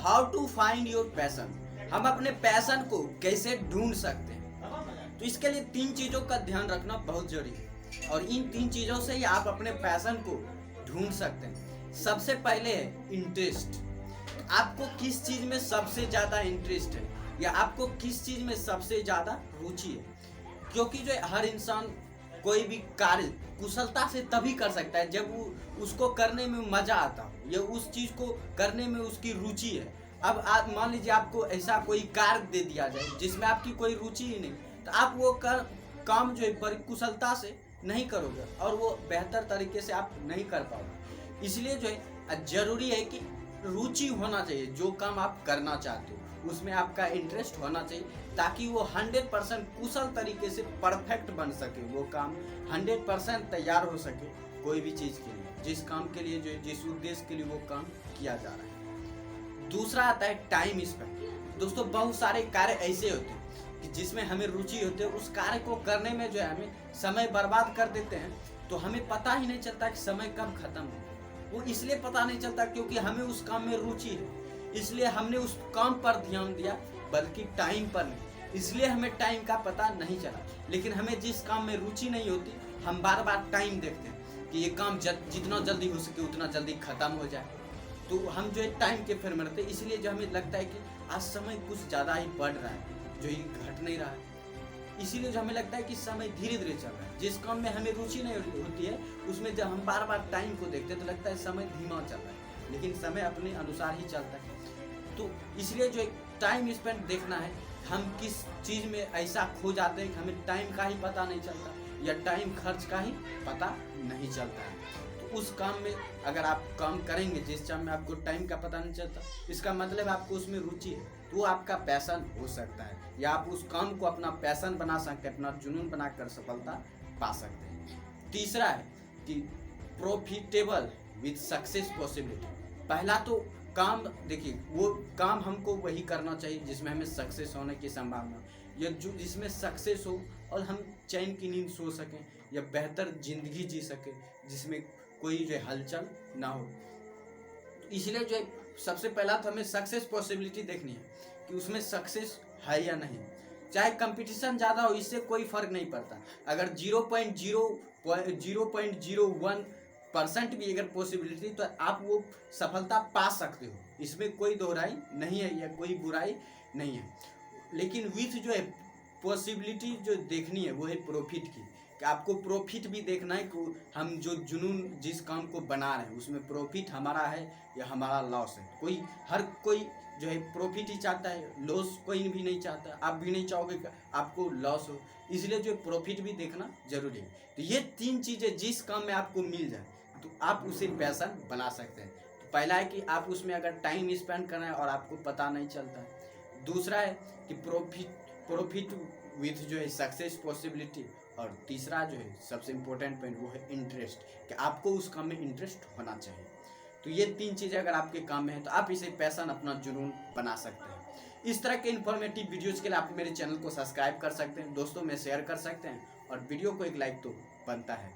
How to find your passion, हम अपने passion को कैसे ढूंढ सकते हैं। तो इसके लिए 3 चीज़ों का ध्यान रखना बहुत जरूरी है और इन 3 चीज़ों से ही आप अपने पैशन को ढूंढ सकते हैं। सबसे पहले है इंटरेस्ट, आपको किस चीज़ में सबसे ज़्यादा इंटरेस्ट है या आपको किस चीज़ में सबसे ज़्यादा रुचि है। क्योंकि जो हर इंसान कोई भी कार्य कुशलता से तभी कर सकता है जब वो उसको करने में मजा आता हो या उस चीज़ को करने में उसकी रुचि है। अब आप मान लीजिए आपको ऐसा कोई कार्य दे दिया जाए जिसमें आपकी कोई रुचि ही नहीं, तो आप वो काम जो है कुशलता से नहीं करोगे और वो बेहतर तरीके से आप नहीं कर पाओगे। इसलिए जो है जरूरी है कि रुचि होना चाहिए, जो काम आप करना चाहते हो उसमें आपका इंटरेस्ट होना चाहिए ताकि वो 100% कुशल तरीके से परफेक्ट बन सके, वो काम 100% तैयार हो सके कोई भी चीज़ के लिए, जिस काम के लिए जो जिस उद्देश्य के लिए वो काम किया जा रहा है। दूसरा आता है टाइम स्पेंड। दोस्तों बहुत सारे कार्य ऐसे होते हैं कि जिसमें हमें रुचि होती है, उस कार्य को करने में जो है हमें समय बर्बाद कर देते हैं तो हमें पता ही नहीं चलता कि समय कब खत्म हो। वो इसलिए पता नहीं चलता क्योंकि हमें उस काम में रुचि है, इसलिए हमने उस काम पर ध्यान दिया बल्कि टाइम पर नहीं, इसलिए हमें टाइम का पता नहीं चला। लेकिन हमें जिस काम में रुचि नहीं होती हम बार बार टाइम देखते हैं कि ये काम जितना जल्दी हो सके उतना जल्दी खत्म हो जाए, तो हम जो है टाइम के फेर में रहते हैं। इसलिए जो हमें लगता है कि आज समय कुछ ज़्यादा ही बढ़ रहा है, जो ये घट नहीं रहा है। इसीलिए जो हमें लगता है कि समय धीरे धीरे चल रहा है। जिस काम में हमें रुचि नहीं होती है उसमें जब हम बार बार टाइम को देखते हैं तो लगता है समय धीमा चल रहा है, लेकिन समय अपने अनुसार ही चलता है। तो इसलिए जो एक टाइम स्पेंड देखना है, हम किस चीज़ में ऐसा खो जाते हैं कि हमें टाइम का ही पता नहीं चलता या टाइम खर्च का ही पता नहीं चलता है। तो उस काम में अगर आप काम करेंगे जिस काम में आपको टाइम का पता नहीं चलता, इसका मतलब आपको उसमें रुचि है, तो वो आपका पैशन हो सकता है या आप उस काम को अपना पैशन बना सकते हैं, अपना जुनून बनाकर सफलता पा सकते हैं। तीसरा है कि प्रॉफिटेबल विद सक्सेस पॉसिबिलिटी। पहला तो काम देखिए, वो काम हमको वही करना चाहिए जिसमें हमें सक्सेस होने की संभावना या जो जिसमें सक्सेस हो और हम चैन की नींद सो सकें या बेहतर जिंदगी जी सकें जिसमें कोई जो हलचल ना हो। इसलिए जो सबसे पहला तो हमें सक्सेस पॉसिबिलिटी देखनी है कि उसमें सक्सेस है या नहीं। चाहे कंपटीशन ज़्यादा हो इससे कोई फर्क नहीं पड़ता, अगर 0.01% भी अगर पॉसिबिलिटी तो आप वो सफलता पा सकते हो, इसमें कोई दोहराई नहीं है या कोई बुराई नहीं है। लेकिन विथ जो है पॉसिबिलिटी जो देखनी है वो है प्रॉफिट की, कि आपको प्रॉफिट भी देखना है कि हम जो जुनून जिस काम को बना रहे हैं उसमें प्रॉफिट हमारा है या हमारा लॉस है। हर कोई जो है प्रॉफिट ही चाहता है, लॉस कोई भी नहीं चाहता, आप भी नहीं चाहोगे कि आपको लॉस हो। इसलिए जो प्रॉफिट भी देखना जरूरी है। तो ये 3 चीज़ें जिस काम में आपको मिल जाए तो आप उसे पैशन बना सकते हैं। तो पहला है कि आप उसमें अगर टाइम स्पेंड कर रहे हैं और आपको पता नहीं चलता है। दूसरा है कि प्रॉफिट विथ जो है सक्सेस पॉसिबिलिटी। और तीसरा जो है सबसे इम्पोर्टेंट पॉइंट वो है इंटरेस्ट, कि आपको उस काम में इंटरेस्ट होना चाहिए। तो ये 3 चीज़ें अगर आपके काम में है तो आप इसे पैशन अपना जुनून बना सकते हैं। इस तरह के इन्फॉर्मेटिव वीडियोज़ के लिए आप मेरे चैनल को सब्सक्राइब कर सकते हैं, दोस्तों में शेयर कर सकते हैं और वीडियो को एक लाइक तो बनता है।